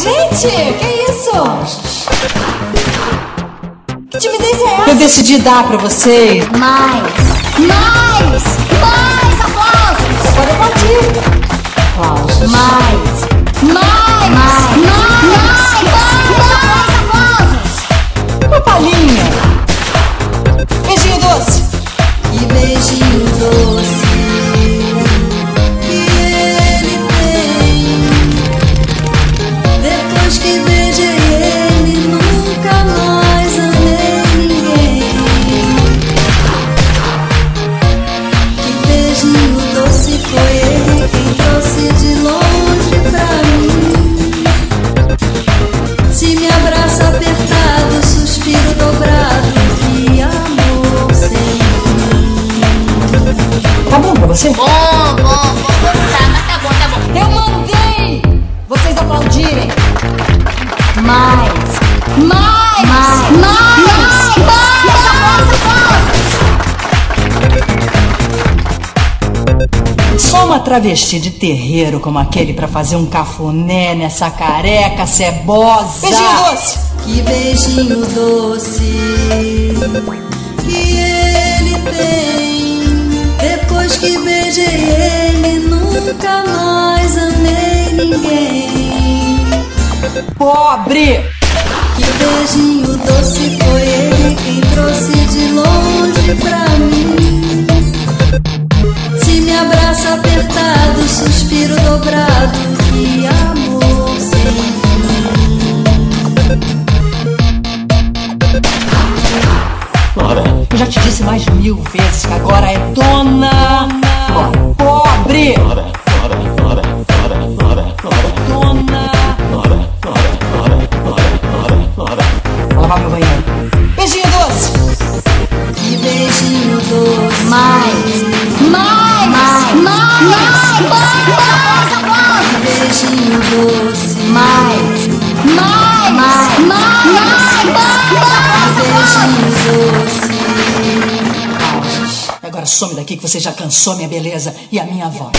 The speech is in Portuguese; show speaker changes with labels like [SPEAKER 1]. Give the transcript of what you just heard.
[SPEAKER 1] Gente, que isso? Que timidez é essa?
[SPEAKER 2] Eu decidi dar pra vocês.
[SPEAKER 3] Mais aplausos!
[SPEAKER 1] Pode partir.
[SPEAKER 2] Aplausos.
[SPEAKER 3] Mais aplausos!
[SPEAKER 2] Uma palhinha. Beijinho doce.
[SPEAKER 1] Que beijinho doce que ele tem. Depois que beijei ele, nunca mais amei ninguém. Que beijinho doce foi ele quem trouxe de longe pra mim. Se me abraça apertado, suspiro dobrado, que amor sem fim.
[SPEAKER 2] Tá bom pra você?
[SPEAKER 3] Bom, tá bom.
[SPEAKER 1] Eu mandei vocês aplaudirem.
[SPEAKER 3] Mais
[SPEAKER 2] Só uma travesti de terreiro como aquele pra fazer um cafuné nessa careca cebosa.
[SPEAKER 1] Beijinho doce. Que beijinho doce que ele tem. Depois que beijei ele, nunca mais amei ninguém.
[SPEAKER 2] Pobre!
[SPEAKER 1] Que beijinho doce foi ele quem trouxe de longe pra mim. Se me abraça apertado, suspiro dobrado, que amor sem fim.
[SPEAKER 2] Eu já te disse mais de 1000 vezes que agora é dona. Pobre! Dona. Vou lavar meu banheiro. Beijinho doce.
[SPEAKER 1] Que beijinho doce.
[SPEAKER 3] mais aplausos!
[SPEAKER 1] Beijinho doce. Beijinho doce.
[SPEAKER 2] Agora some daqui que você já cansou minha beleza e a minha voz.